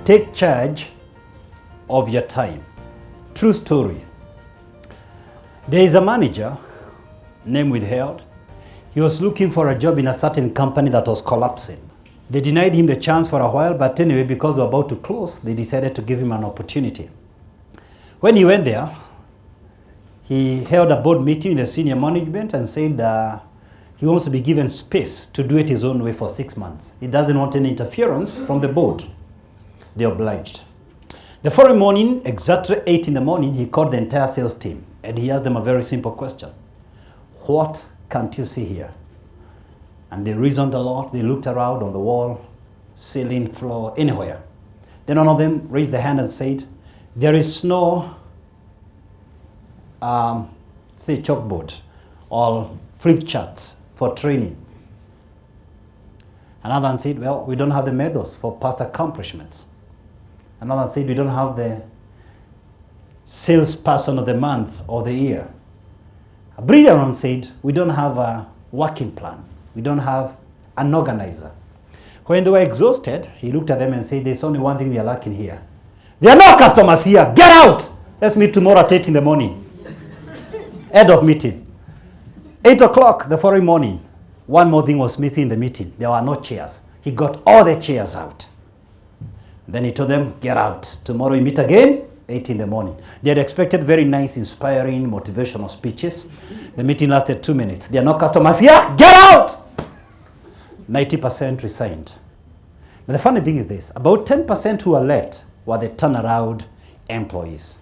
Take charge of your time. True story. There is a manager, name withheld. He was looking for a job in a certain company that was collapsing. They denied him the chance for a while, but anyway, because they were about to close, they decided to give him an opportunity. When he went there, he held a board meeting with the senior management and said he wants to be given space to do it his own way for 6 months. He doesn't want any interference from the board. They obliged. The following morning, exactly 8 in the morning, he called the entire sales team and he asked them a very simple question. What can't you see here? And they reasoned a lot. They looked around on the wall, ceiling, floor, anywhere. Then one of them raised their hand and said, there is no, say, chalkboard or flip charts for training. Another one said, well, we don't have the medals for past accomplishments. Another said, we don't have the salesperson of the month or the year. A brilliant one said, we don't have a working plan. We don't have an organizer. When they were exhausted, he looked at them and said, there's only one thing we are lacking here. There are no customers here. Get out! Let's meet tomorrow at 8 in the morning. End of meeting. 8 o'clock the following morning, one more thing was missing in the meeting. There were no chairs. He got all the chairs out. Then he told them, get out. Tomorrow we meet again, 8 in the morning. They had expected very nice, inspiring, motivational speeches. The meeting lasted 2 minutes. There are no customers here. Get out! 90% resigned. But the funny thing is this. About 10% who were left were the turnaround employees.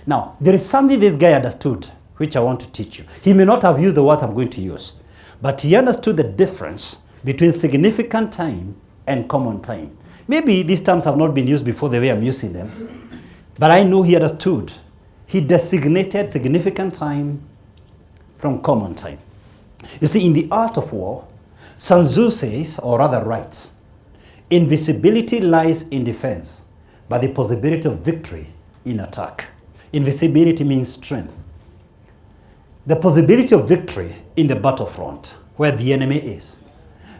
Now, there is something this guy understood, which I want to teach you. He may not have used the words I'm going to use, but he understood the difference between significant time and common time. Maybe these terms have not been used before the way I'm using them, but I know he understood. He designated significant time from common time. You see, in the art of war, Sun Tzu says, or rather writes, invisibility lies in defense, but the possibility of victory in attack. Invisibility means strength. The possibility of victory in the battlefront, where the enemy is.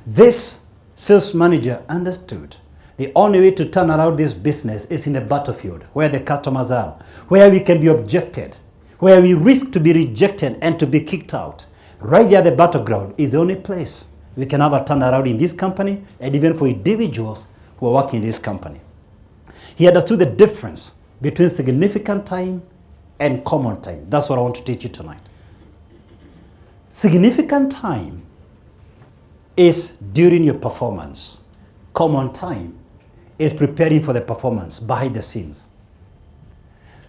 This sales manager understood the only way to turn around this business is in the battlefield, where the customers are, where we can be objected, where we risk to be rejected and to be kicked out. Right there, the battleground is the only place we can have a turnaround in this company, and even for individuals who are working in this company. He understood the difference between significant time and common time. That's what I want to teach you tonight. Significant time is during your performance. Common time is preparing for the performance behind the scenes.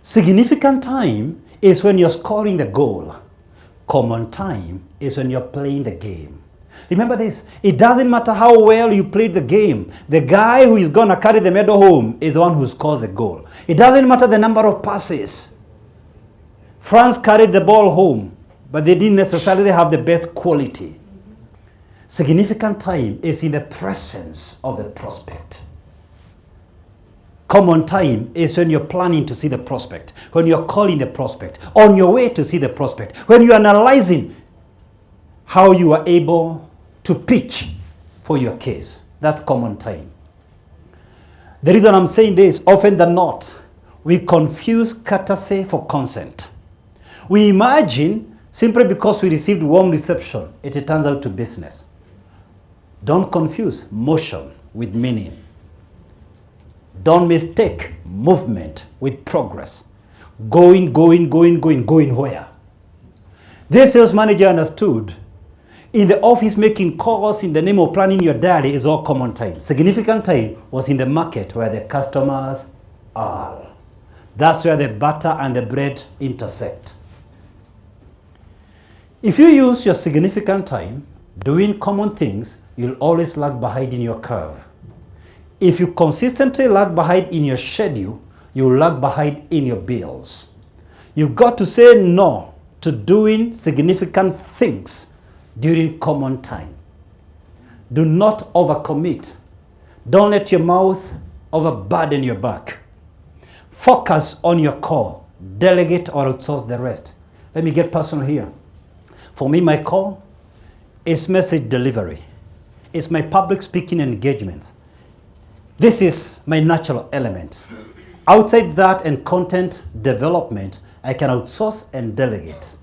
Significant time is when you're scoring the goal. Common time is when you're playing the game. Remember this, it doesn't matter how well you played the game. The guy who is going to carry the medal home is the one who scores the goal. It doesn't matter the number of passes. France carried the ball home, but they didn't necessarily have the best quality. Significant time is in the presence of the prospect. Common time is when you're planning to see the prospect, when you're calling the prospect, on your way to see the prospect, when you're analyzing how you are able to pitch for your case. That's common time. The reason I'm saying this, often than not, we confuse courtesy for consent. We imagine simply because we received warm reception, it turns out to business. Don't confuse motion with meaning. Don't mistake movement with progress. Going where? This sales manager understood in the office making calls in the name of planning your diary is all common time. Significant time was in the market where the customers are. That's where the butter and the bread intersect. If you use your significant time doing common things, you'll always lag behind in your curve. If you consistently lag behind in your schedule, you'll lag behind in your bills. You've got to say no to doing significant things during common time. Do not overcommit. Don't let your mouth overburden your back. Focus on your core. Delegate or outsource the rest. Let me get personal here. For me, my core is message delivery. It's my public speaking engagements. This is my natural element. Outside that and content development, I can outsource and delegate.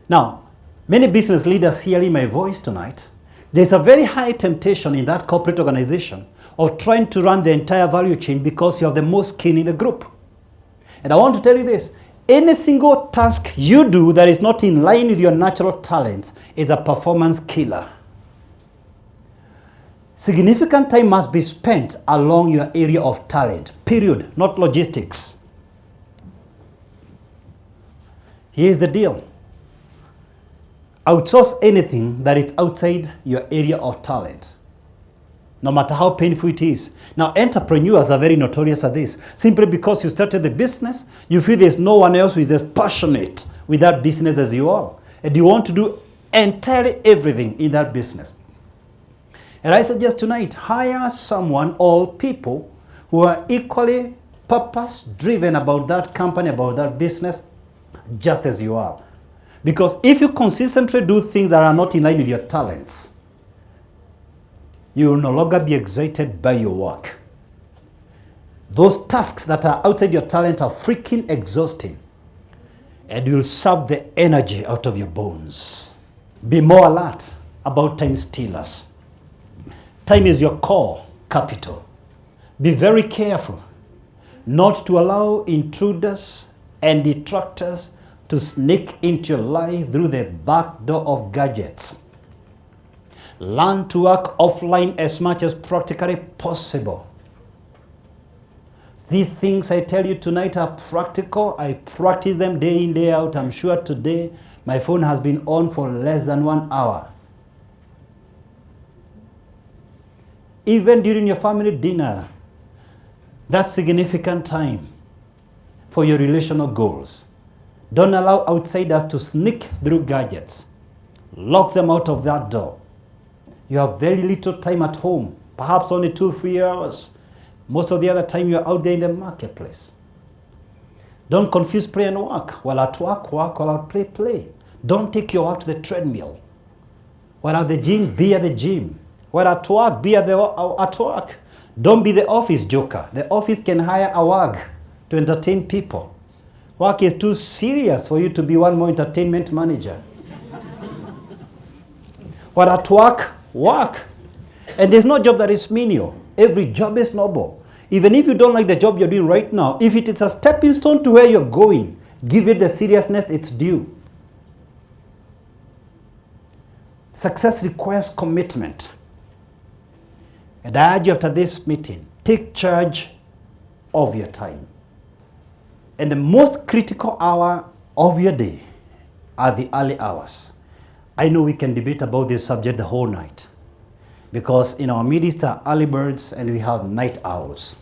Now, many business leaders hearing my voice tonight, there's a very high temptation in that corporate organization of trying to run the entire value chain because you have the most skin in the group. And I want to tell you this, any single task you do that is not in line with your natural talents is a performance killer. Significant time must be spent along your area of talent, period, not logistics. Here's the deal. Outsource anything that is outside your area of talent, no matter how painful it is. Now, entrepreneurs are very notorious at this. Simply because you started the business, you feel there's no one else who is as passionate with that business as you are. And you want to do entirely everything in that business. And I suggest tonight, hire someone or people who are equally purpose-driven about that company, about that business, just as you are. Because if you consistently do things that are not in line with your talents, you will no longer be excited by your work. Those tasks that are outside your talent are freaking exhausting, and you'll sap the energy out of your bones. Be more alert about time stealers. Time is your core capital. Be very careful not to allow intruders and detractors to sneak into your life through the back door of gadgets. Learn to work offline as much as practically possible. These things I tell you tonight are practical. I practice them day in, day out. I'm sure today my phone has been on for less than 1 hour. Even during your family dinner, that's significant time for your relational goals. Don't allow outsiders to sneak through gadgets. Lock them out of that door. You have very little time at home, perhaps only 2-3 hours. Most of the other time you're out there in the marketplace. Don't confuse play and work. While at work, work. While at play, play. Don't take your work to the treadmill. While at the gym, be at the gym. While at work, be at work. Don't be the office joker. The office can hire a wag to entertain people. Work is too serious for you to be one more entertainment manager. While at work, work. And there's no job that is menial. Every job is noble. Even if you don't like the job you're doing right now, if it is a stepping stone to where you're going, give it the seriousness it's due. Success requires commitment. And I urge you after this meeting, take charge of your time. And the most critical hour of your day are the early hours. I know we can debate about this subject the whole night, because in our midst are early birds and we have night owls.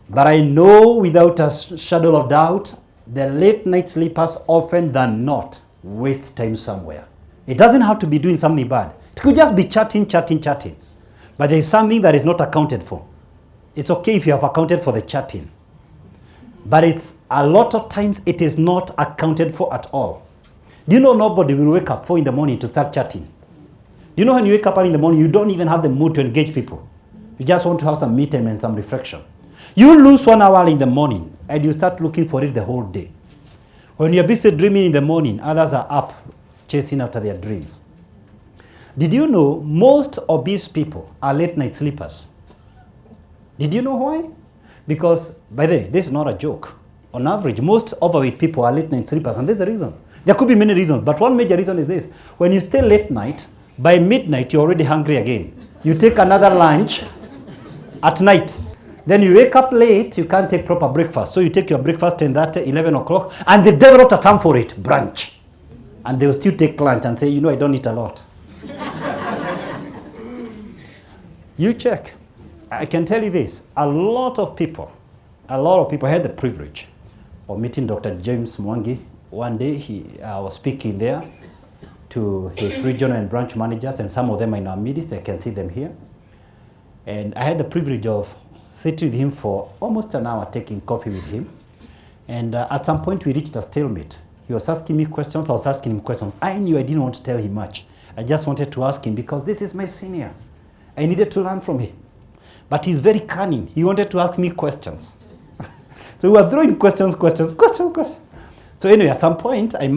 But I know without a shadow of doubt, the late night sleepers often than not waste time somewhere. It doesn't have to be doing something bad. It could just be chatting. But there is something that is not accounted for. It's okay if you have accounted for the chatting. But it's a lot of times it is not accounted for at all. Do you know nobody will wake up 4 in the morning to start chatting? Do you know when you wake up early in the morning, you don't even have the mood to engage people. You just want to have some me time and some reflection. You lose 1 hour in the morning and you start looking for it the whole day. When you're busy dreaming in the morning, others are up chasing after their dreams. Did you know most obese people are late night sleepers? Did you know why? Because, by the way, this is not a joke. On average, most overweight people are late night sleepers, and this is the reason. There could be many reasons, but one major reason is this. When you stay late night, by midnight, you're already hungry again. You take another lunch at night. Then you wake up late, you can't take proper breakfast. So you take your breakfast 10:30, 11 o'clock, and they've developed a term for it, brunch. And they'll still take lunch and say, you know, I don't eat a lot. You check. I can tell you this, a lot of people had the privilege of meeting Dr. James Mwangi. One day I was speaking there to his regional and branch managers, and some of them are in our midst. I can see them here. And I had the privilege of sitting with him for almost an hour, taking coffee with him. And at some point we reached a stalemate. He was asking me questions, I was asking him questions. I knew I didn't want to tell him much. I just wanted to ask him because this is my senior. I needed to learn from him. But he's very cunning. He wanted to ask me questions. So we were throwing questions. So anyway, at some point, I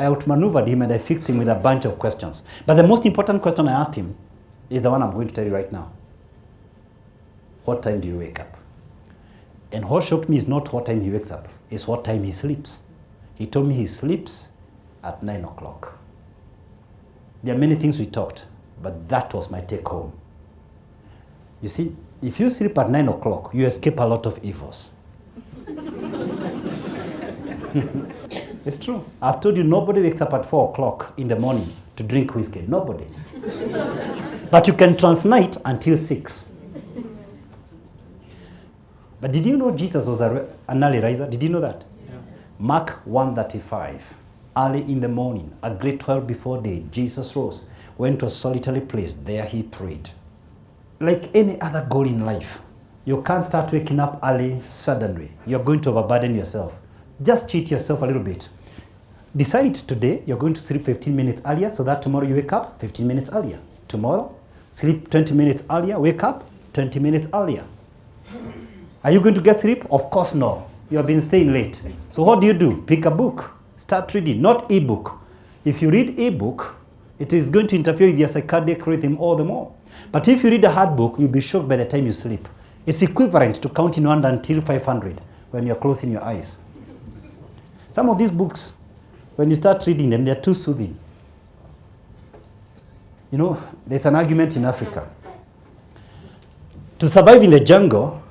outmaneuvered him and I fixed him with a bunch of questions. But the most important question I asked him is the one I'm going to tell you right now. What time do you wake up? And what shocked me is not what time he wakes up, it's what time he sleeps. He told me he sleeps at 9 o'clock. There are many things we talked, but that was my take home. You see, if you sleep at 9 o'clock, you escape a lot of evils. It's true. I've told you nobody wakes up at 4 o'clock in the morning to drink whiskey. Nobody. But you can transnight until 6. But did you know Jesus was an early riser? Did you know that? Yes. Mark 1:35. Early in the morning, a great while before day, Jesus rose, went to a solitary place. There he prayed. Like any other goal in life, you can't start waking up early suddenly. You're going to overburden yourself. Just cheat yourself a little bit. Decide today you're going to sleep 15 minutes earlier so that tomorrow you wake up 15 minutes earlier. Tomorrow, sleep 20 minutes earlier, wake up 20 minutes earlier. Are you going to get sleep? Of course no. You have been staying late. So what do? Pick a book. Start reading, not e-book. If you read e-book, it is going to interfere with your circadian rhythm all the more. But if you read a hard book, you'll be shocked by the time you sleep. It's equivalent to counting 1 until 500 when you're closing your eyes. Some of these books, when you start reading them, they're too soothing. You know, there's an argument in Africa. To survive in the jungle,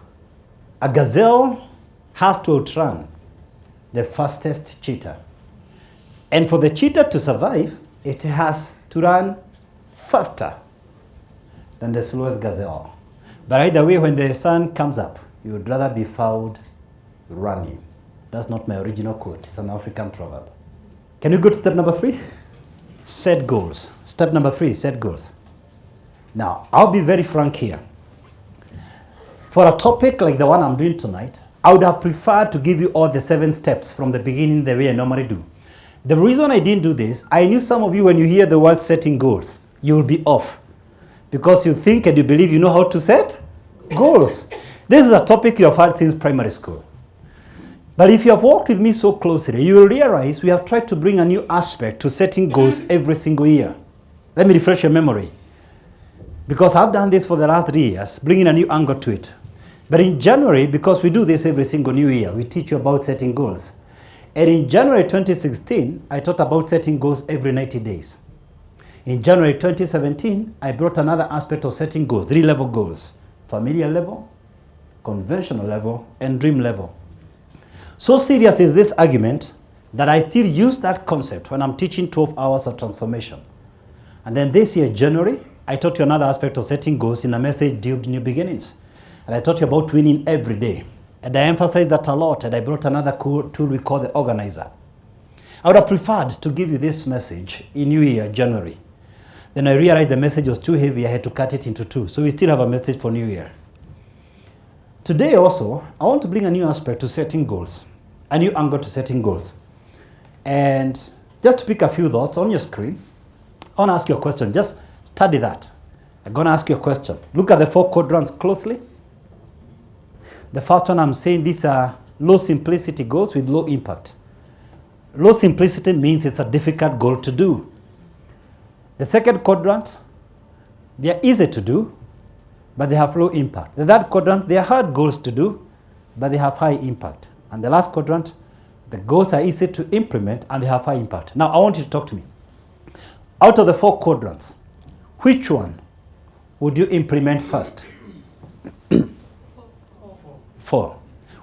a gazelle has to outrun the fastest cheetah. And for the cheetah to survive, it has to run faster than the slowest gazelle. But either way, when the sun comes up, you would rather be found running. That's not my original quote. It's an African proverb. Can you go to step number 3? Set goals. Step number 3, set goals. Now, I'll be very frank here. For a topic like the one I'm doing tonight, I would have preferred to give you all the 7 steps from the beginning the way I normally do. The reason I didn't do this, I knew some of you, when you hear the word setting goals, you will be off. Because you think and you believe you know how to set goals. This is a topic you have had since primary school. But if you have worked with me so closely, you will realize we have tried to bring a new aspect to setting goals every single year. Let me refresh your memory. Because I've done this for the last 3 years, bringing a new angle to it. But in January, because we do this every single new year, we teach you about setting goals. And in January 2016, I taught about setting goals every 90 days. In January 2017, I brought another aspect of setting goals, 3-level goals: familiar level, conventional level, and dream level. So serious is this argument that I still use that concept when I'm teaching 12 hours of transformation. And then this year, January, I taught you another aspect of setting goals in a message, Deep New Beginnings. And I taught you about winning every day. And I emphasized that a lot, and I brought another cool tool we call the organizer. I would have preferred to give you this message in New Year, January. Then I realized the message was too heavy, I had to cut it into 2. So we still have a message for New Year. Today also, I want to bring a new aspect to setting goals, a new angle to setting goals. And just to pick a few thoughts on your screen, I want to ask you a question. Just study that. I'm going to ask you a question. Look at the 4 quadrants closely. The first one, I'm saying these are low simplicity goals with low impact. Low simplicity means it's a difficult goal to do. The second quadrant, they are easy to do, but they have low impact. The third quadrant, they are hard goals to do, but they have high impact. And the last quadrant, the goals are easy to implement and they have high impact. Now, I want you to talk to me. Out of the 4 quadrants, which one would you implement first? 4.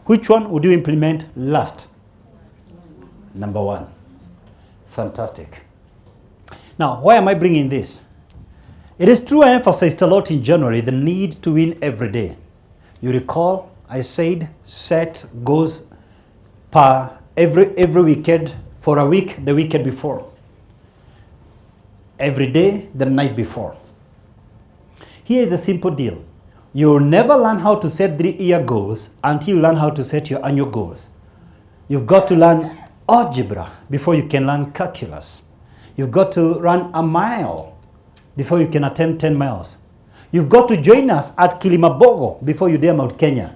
Which one would you implement last? Number 1. Fantastic. Now, why am I bringing this? It is true I emphasized a lot in January the need to win every day. You recall I said set goals per every weekend for a week, the weekend before. Every day, the night before. Here is the simple deal. You'll never learn how to set 3-year goals until you learn how to set your annual goals. You've got to learn algebra before you can learn calculus. You've got to run a mile before you can attempt 10 miles. You've got to join us at Kilimabogo before you dare Mount Kenya.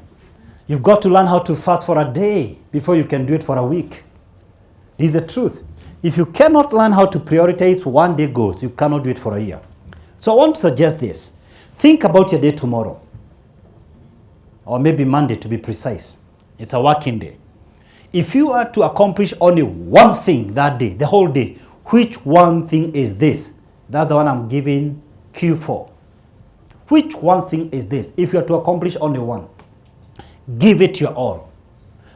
You've got to learn how to fast for a day before you can do it for a week. This is the truth. If you cannot learn how to prioritize one-day goals, you cannot do it for a year. So I want to suggest this. Think about your day tomorrow, or maybe Monday to be precise. It's a working day. If you are to accomplish only one thing that day, the whole day, which one thing is this? That's the one I'm giving Q for. Which one thing is this? If you are to accomplish only one, give it your all.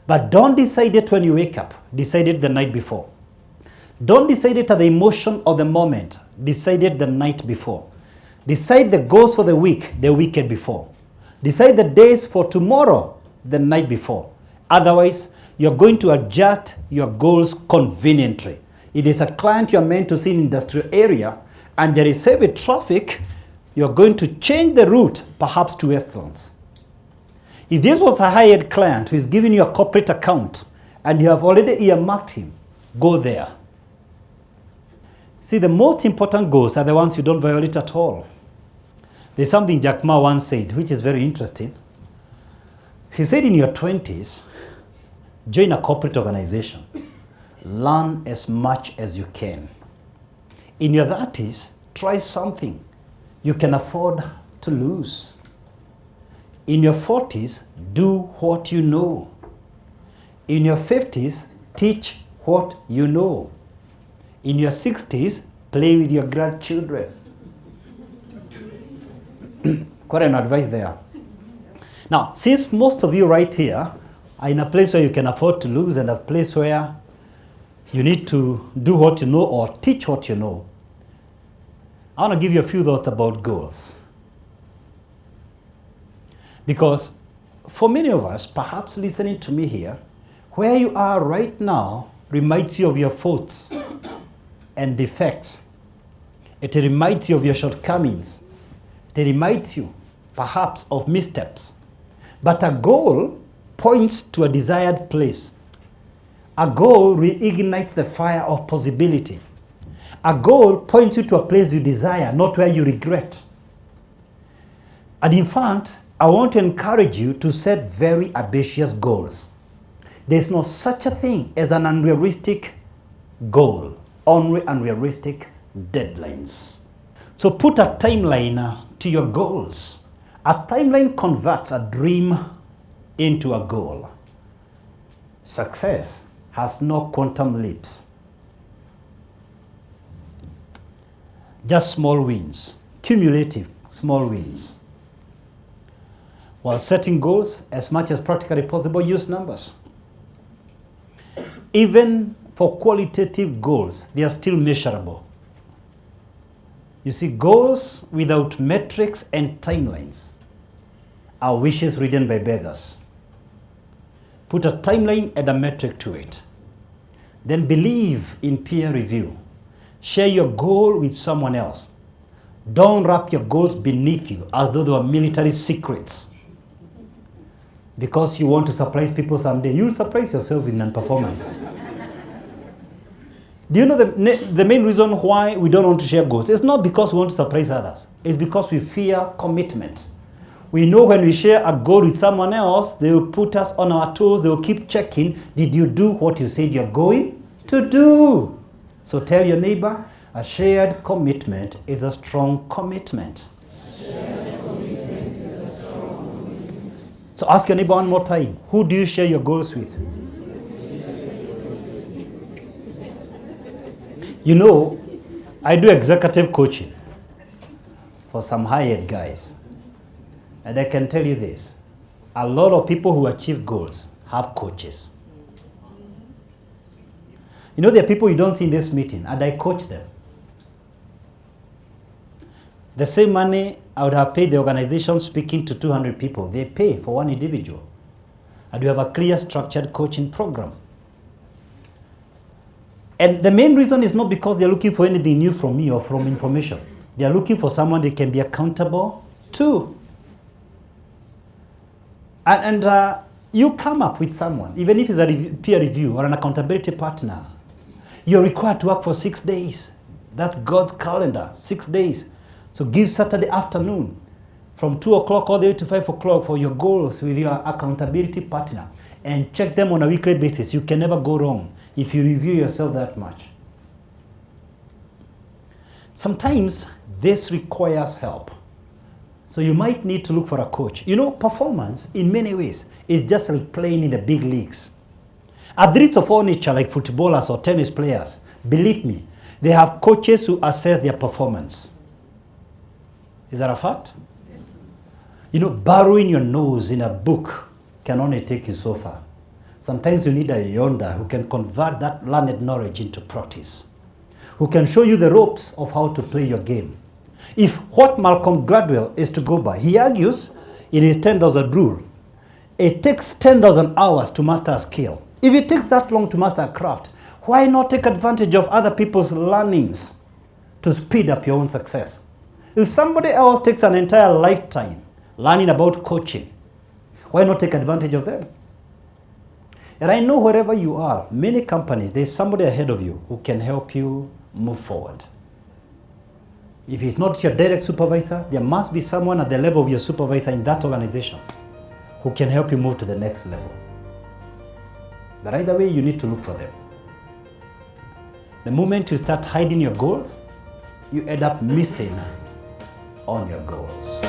But don't decide it when you wake up. Decide it the night before. Don't decide it at the emotion of the moment. Decide it the night before. Decide the goals for the week, the weekend before. Decide the days for tomorrow, the night before. Otherwise, you're going to adjust your goals conveniently. If there's a client you're meant to see in industrial area and there is heavy traffic, you're going to change the route, perhaps to Westlands. If this was a hired client who is giving you a corporate account and you have already earmarked him, go there. See, the most important goals are the ones you don't violate at all. There's something Jack Ma once said, which is very interesting. He said in your 20s, join a corporate organization. Learn as much as you can. In your 30s, try something you can afford to lose. In your 40s, do what you know. In your 50s, teach what you know. In your 60s, play with your grandchildren. Quite an advice there. Now, since most of you right here are in a place where you can afford to lose and a place where you need to do what you know or teach what you know, I want to give you a few thoughts about goals. Because for many of us, perhaps listening to me here, where you are right now reminds you of your faults and defects. It reminds you of your shortcomings. It reminds you, perhaps, of missteps. But a goal points to a desired place. A goal reignites the fire of possibility. A goal points you to a place you desire, not where you regret. And in fact, I want to encourage you to set very ambitious goals. There's no such a thing as an unrealistic goal, only unrealistic deadlines. So put a timeline to your goals. A timeline converts a dream into a goal. Success has no quantum leaps. Just small wins, cumulative small wins. While setting goals, as much as practically possible, use numbers. Even for qualitative goals, they are still measurable. You see, goals without metrics and timelines are wishes written by beggars. Put a timeline and a metric to it. Then believe in peer review. Share your goal with someone else. Don't wrap your goals beneath you as though they were military secrets. Because you want to surprise people someday, you'll surprise yourself in non-performance. Do you know the main reason why we don't want to share goals? It's not because we want to surprise others. It's because we fear commitment. We know when we share a goal with someone else, they will put us on our toes. They will keep checking, did you do what you said you're going to do? So tell your neighbor, a shared commitment is a strong commitment. So ask your neighbor one more time, who do you share your goals with? You know, I do executive coaching for some hired guys. And I can tell you this, a lot of people who achieve goals have coaches. You know, there are people you don't see in this meeting, and I coach them. The same money I would have paid the organization speaking to 200 people, they pay for one individual. And we have a clear, structured coaching program. And the main reason is not because they're looking for anything new from me or from information. They are looking for someone they can be accountable to. And you come up with someone, even if it's a peer review or an accountability partner, you're required to work for 6 days. That's God's calendar, 6 days. So give Saturday afternoon. from 2 o'clock all the way to 5 o'clock for your goals with your accountability partner and check them on a weekly basis. You can never go wrong if you review yourself that much. Sometimes this requires help. So you might need to look for a coach. You know, performance in many ways is just like playing in the big leagues. Athletes of all nature, like footballers or tennis players, believe me, they have coaches who assess their performance. Is that a fact? Yes. You know, borrowing your nose in a book can only take you so far. Sometimes you need a yonder who can convert that learned knowledge into practice, who can show you the ropes of how to play your game. If what Malcolm Gladwell is to go by, he argues in his 10,000 rule, it takes 10,000 hours to master a skill. If it takes that long to master a craft, why not take advantage of other people's learnings to speed up your own success? If somebody else takes an entire lifetime learning about coaching, why not take advantage of them? And I know wherever you are, many companies, there's somebody ahead of you who can help you move forward. If it's not your direct supervisor, there must be someone at the level of your supervisor in that organization who can help you move to the next level. But either way, you need to look for them. The moment you start hiding your goals, you end up missing on your goals.